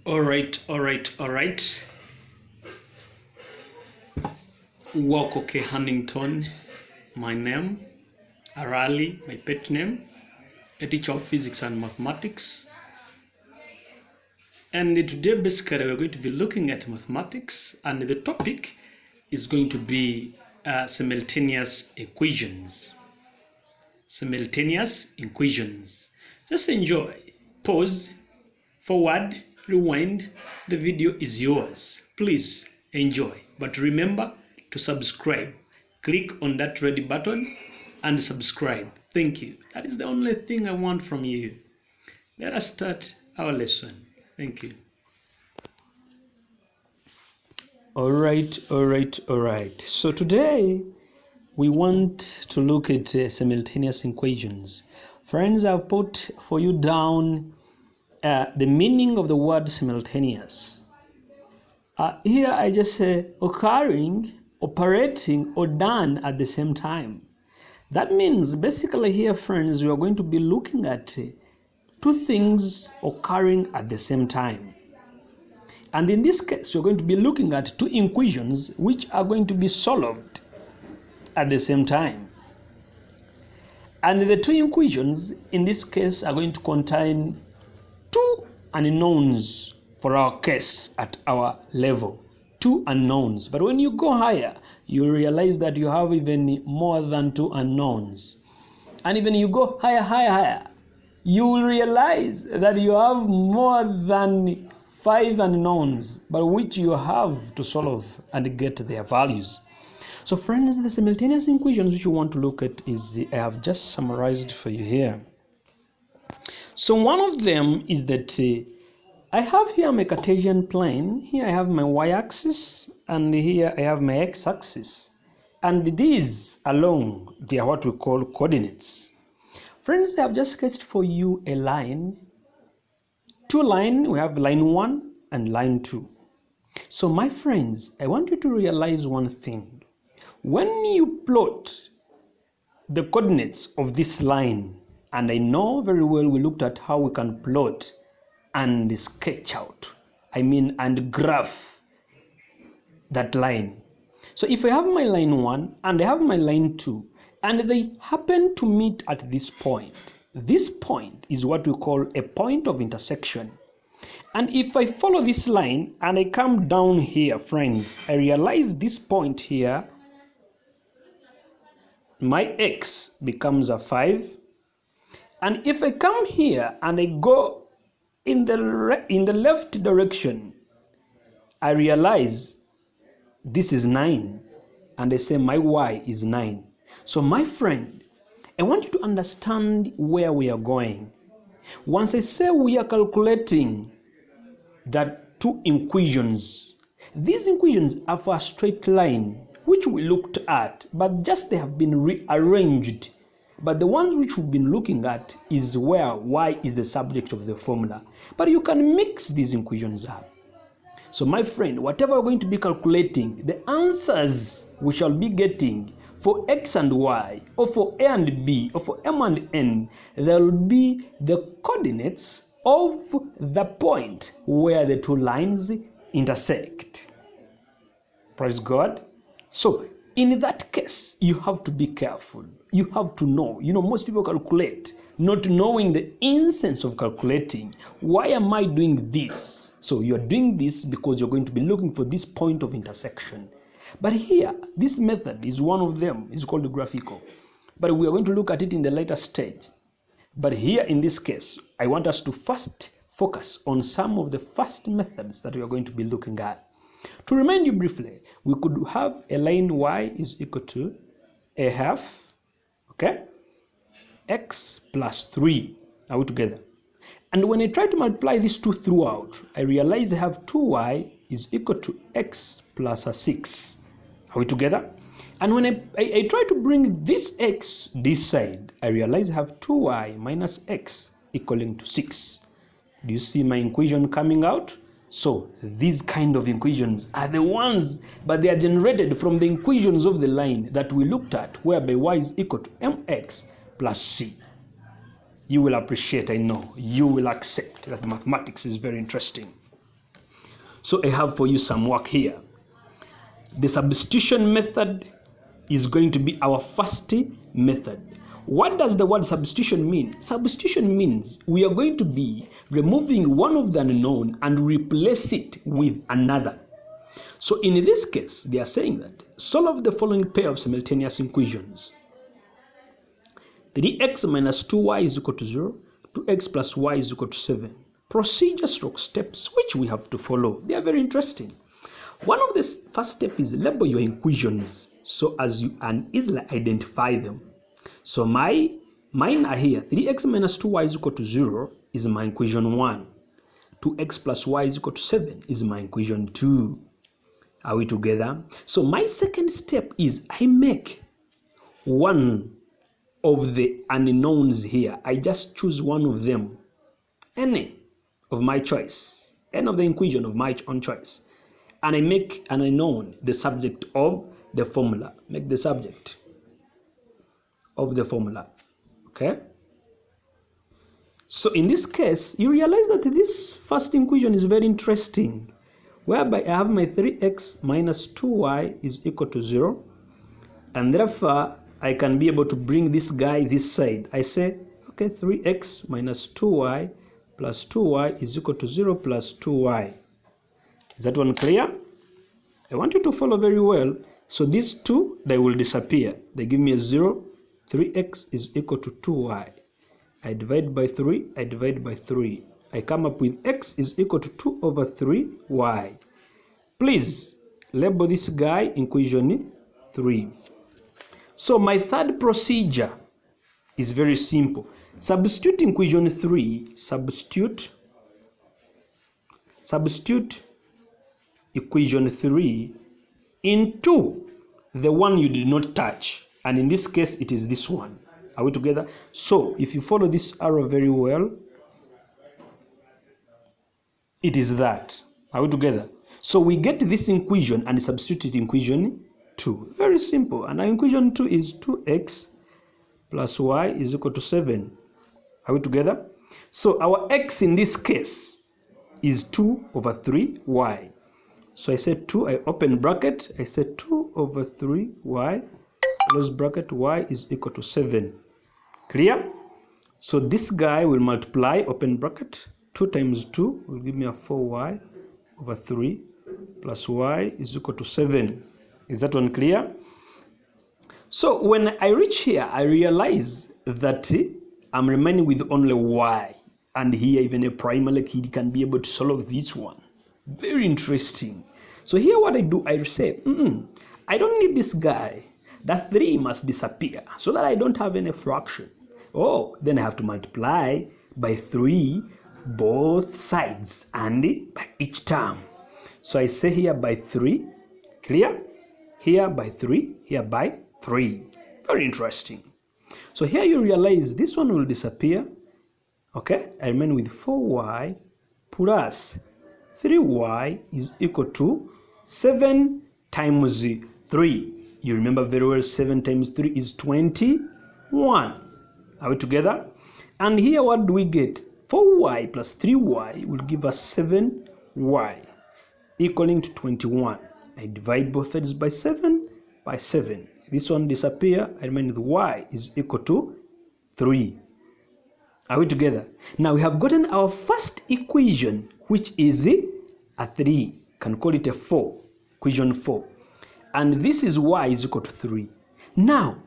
All right. Walk okay, Huntington, my name. Arali, my pet name. A teacher of physics and mathematics. And today, basically, we're going to be looking at mathematics, and the topic is going to be simultaneous equations. Simultaneous equations. Just enjoy. Pause, forward, rewind. The video is yours. Please enjoy. But remember to subscribe. Click on that red button and subscribe. Thank you. That is the only thing I want from you. Let us start our lesson. Thank you. All right. So today we want to look at simultaneous equations. Friends, I've put for you down the meaning of the word simultaneous. Here I just say occurring, operating, or done at the same time. That means basically here, friends, we are going to be looking at two things occurring at the same time. And in this case, we're going to be looking at two equations which are going to be solved at the same time. And the two equations in this case are going to contain two unknowns for our case at our level. Two unknowns. But when you go higher, you realize that you have even more than two unknowns. And even you go higher, you will realize that you have more than 5 unknowns, but which you have to solve and get their values. So friends, the simultaneous equations which you want to look at is, I have just summarized for you here. So one of them is that I have here my Cartesian plane. Here I have my y-axis, and here I have my x-axis. And these along, they are what we call coordinates. Friends, I have just sketched for you a line. Two lines, we have line 1 and line 2. So my friends, I want you to realize one thing. When you plot the coordinates of this line, and I know very well we looked at how we can plot and sketch out, and graph that line. So if I have my line 1 and I have my line 2, and they happen to meet at this point is what we call a point of intersection. And if I follow this line and I come down here, friends, I realize this point here, my x becomes a 5. And if I come here and I go in the left direction, I realize this is 9, and I say my y is 9. So my friend, I want you to understand where we are going. Once I say we are calculating that two equations, these equations are for a straight line, which we looked at, but just they have been rearranged. But the ones which we've been looking at is where y is the subject of the formula. But you can mix these equations up. So my friend, whatever we're going to be calculating, the answers we shall be getting for x and y, or for a and b, or for m and n, there will be the coordinates of the point where the two lines intersect. Praise God. So in that case, you have to be careful. You have to know. Most people calculate, not knowing the essence of calculating. Why am I doing this? So you're doing this because you're going to be looking for this point of intersection. But here, this method is one of them. It's called graphical. But we are going to look at it in the later stage. But here in this case, I want us to first focus on some of the first methods that we are going to be looking at. To remind you briefly, we could have a line y is equal to a half, okay, x plus 3. Are we together? And when I try to multiply these two throughout, I realize I have 2y is equal to x plus a 6. Are we together? And when I try to bring this x this side, I realize I have 2y minus x equaling to 6. Do you see my equation coming out? So these kind of equations are the ones, but they are generated from the equations of the line that we looked at, whereby y is equal to mx plus c. You will appreciate, I know, you will accept that mathematics is very interesting. So I have for you some work here. The substitution method is going to be our first method. What does the word substitution mean? Substitution means we are going to be removing one of the unknown and replace it with another. So in this case, they are saying that solve the following pair of simultaneous equations. 3x minus 2y is equal to 0, 2x plus y is equal to 7. Procedure stroke steps which we have to follow. They are very interesting. One of the first step is label your equations so as you can easily identify them. So mine are here. 3x minus 2y is equal to 0 is my equation 1. 2x plus y is equal to 7 is my equation 2. Are we together? So my second step is I make one of the unknowns here. I just choose one of them, any of my choice, any of the equation of my own choice, and I make an unknown the subject of the formula. Make the subject of the formula. Okay? So in this case, you realize that this first equation is very interesting, whereby I have my 3x minus 2y is equal to 0, and therefore I can be able to bring this guy this side. I say, okay, 3x minus 2y plus 2y is equal to 0 plus 2y. Is that one clear? I want you to follow very well. So these two, they will disappear. They give me a 0. 3x is equal to 2y. I divide by 3. I divide by 3. I come up with x is equal to 2 over 3y. Please label this guy equation 3. So my third procedure is very simple. Substitute equation 3. Substitute equation 3 into the one you did not touch. And in this case, it is this one. Are we together? So if you follow this arrow very well, it is that. Are we together? So we get this equation and substitute it in equation 2. Very simple. And our equation 2 is 2x plus y is equal to 7. Are we together? So our x in this case is 2 over 3y. So I said 2, I open bracket, I said 2 over 3y, close bracket, y is equal to 7. Clear? So this guy will multiply, open bracket, 2 times 2 will give me a 4y over 3 plus y is equal to 7. Is that one clear? So when I reach here, I realize that I'm remaining with only y. And here even a primary kid can be able to solve this one. Very interesting. So here what I do, I say, I don't need this guy. That 3 must disappear so that I don't have any fraction. Oh, then I have to multiply by 3 both sides and by each term. So I say here by 3, clear? Here by 3, here by 3. Very interesting. So here you realize this one will disappear. Okay, I remain with 4y plus 3y is equal to 7 times 3. You remember very well 7 times 3 is 21. Are we together? And here what do we get? 4y plus 3y will give us 7y equaling to 21. I divide both sides by 7 by 7. This one disappear. I remain with y is equal to 3. Are we together? Now we have gotten our first equation, which is a 3. Can call it a 4. Equation 4. And this is y is equal to 3. Now,